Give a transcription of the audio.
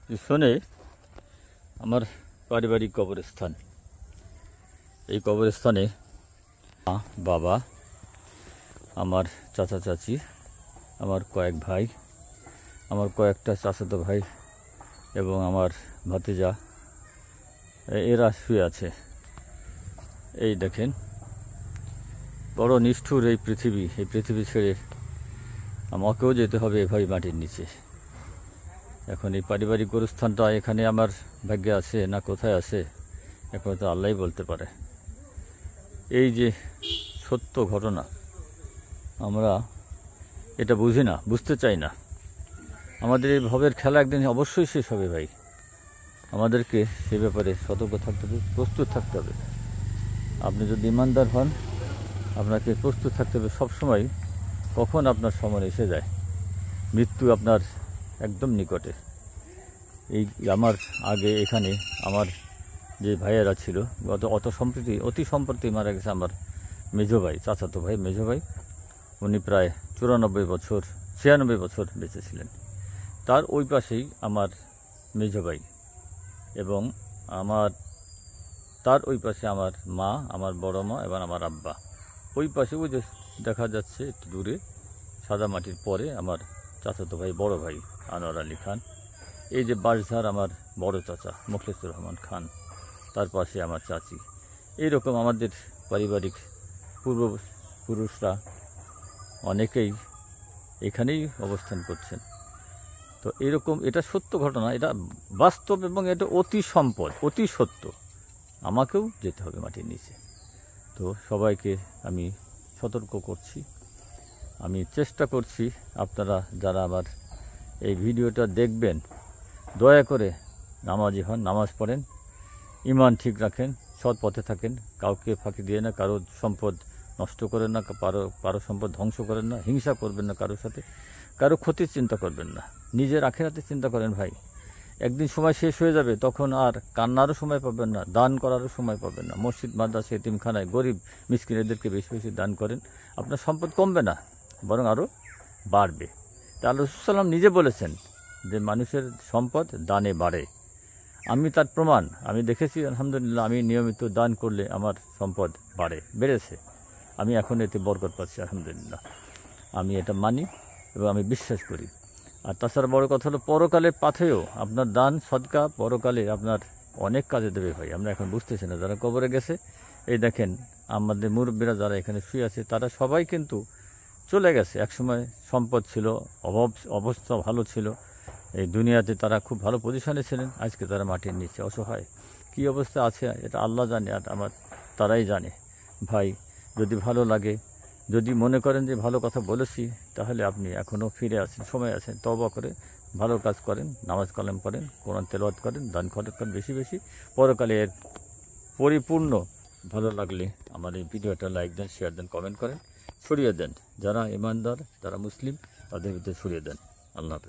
পিছনে আমার পারিবারিক কবরস্থান। এই কবরস্থানে মা, বাবা, আমার চাচা চাচি, আমার কয়েক ভাই, আমার কয়েকটা চাচাতো ভাই এবং আমার ভাতিজা এরা শুয়ে আছে। এই দেখেন, বড় নিষ্ঠুর এই পৃথিবী ছেড়ে আমাকেও যেতে হবে এভাবে মাটির নিচে। এখন এই পারিবারিক গোরস্থানটা এখানে আমার ভাগ্যে আছে না কোথায় আছে এখন তো আল্লাহই বলতে পারে। এই যে সত্য ঘটনা, আমরা এটা বুঝি না, বুঝতে চাই না। আমাদের এই ভবের খেলা একদিন অবশ্যই শেষ হবে ভাই। আমাদেরকে সে ব্যাপারে সতর্ক থাকতে হবে, প্রস্তুত থাকতে হবে। আপনি যদি ইমানদার হন, আপনাকে প্রস্তুত থাকতে হবে সবসময়, কখন আপনার সময় এসে যায়। মৃত্যু আপনার একদম নিকটে। এই আমার আগে এখানে আমার যে ভাইয়েরা ছিল, অতি সম্প্রতি মারা গেছে আমার মেজো ভাই, চাচাতো ভাই, মেজো ভাই। উনি প্রায় 96 বছর বেঁচে ছিলেন। তার ওই পাশেই আমার মেজো ভাই এবং তার ওই পাশে আমার মা, আমার বড় মা এবং আমার আব্বা। ওই পাশে ওই যে দেখা যাচ্ছে একটু দূরে সাদা মাটির পরে আমার চাচাতো ভাই, বড় ভাই আনোয়ার আলী খান। এই যে বাঁশঝাড় আমার বড় চাচা মোখলেসুর রহমান খান, তার পাশে আমার চাচি। এইরকম আমাদের পারিবারিক পূর্বপুরুষরা অনেকেই এখানেই অবস্থান করছেন। তো এরকম, এটা সত্য ঘটনা, এটা বাস্তব এবং এটা অতি সত্য। আমাকেও যেতে হবে মাটির নিচে। তো সবাইকে আমি সতর্ক করছি, আমি চেষ্টা করছি আপনারা যারা আমার এই ভিডিওটা দেখবেন, দয়া করে নামাজি হন, নামাজ পড়েন, ঈমান ঠিক রাখেন, সৎ পথে থাকেন, কাউকে ফাঁকি দিয়ে না, কারো সম্পদ নষ্ট করেন না, কারো সম্পদ ধ্বংস করেন না, হিংসা করবেন না কারোর সাথে, কারো ক্ষতির চিন্তা করবেন না, নিজের আখিরাতে চিন্তা করেন ভাই। একদিন সময় শেষ হয়ে যাবে, তখন আর কান্নারও সময় পাবেন না, দান করারও সময় পাবেন না। মসজিদ, মাদ্রাসা, এতিমখানায় গরিব মিসকিন এদেরকে বেশি বেশি দান করেন, আপনার সম্পদ কমবে না, বরং আরও বাড়বে। তা আল্লাহ রাসূল সাল্লাল্লাহু আলাইহি ওয়াসাল্লাম নিজে বলেছেন যে মানুষের সম্পদ দানে বাড়ে। আমি তার প্রমাণ, আমি দেখেছি আলহামদুলিল্লাহ। আমি নিয়মিত দান করলে আমার সম্পদ বেড়েছে। আমি এখন এতে বরকত পাচ্ছি আলহামদুলিল্লাহ। আমি এটা মানি এবং আমি বিশ্বাস করি। আর তাছাড়া বড় কথা হলো, পরকালের পাথেও আপনার দান সদকা পরকালে আপনার অনেক কাজে দেবে ভাই। আমরা এখন বুঝতেছি না, যারা কবরে গেছে, এই দেখেন আমাদের মুরব্বীরা যারা এখানে শুয়ে আছে, তারা সবাই কিন্তু চলে গেছে। একসময় সম্পদ ছিল, অবস্থা ভালো ছিল, এই দুনিয়াতে তারা খুব ভালো পজিশনে ছিলেন। আজকে তারা মাটির নিচে অসহায়, কী অবস্থা আছে এটা আল্লাহ জানে, আর তারাই জানে। ভাই, যদি ভালো লাগে, যদি মনে করেন যে ভালো কথা বলেছি, তাহলে আপনি এখনও ফিরে আছেন, সময় আছেন, তওবা করে ভালো কাজ করেন, নামাজ কালাম করেন, কোরআন তেলাওয়াত করেন, দান খরচ করেন বেশি বেশি। পরকালে এর পরিপূর্ণ। ভালো লাগলে আমার এই ভিডিওটা লাইক দেন, শেয়ার দেন, কমেন্ট করেন, ছড়িয়ে দেন। যারা ইমানদার, যারা মুসলিম, তাদের ভিতরে ছড়িয়ে দেন। আল্লাহ হাফেজ।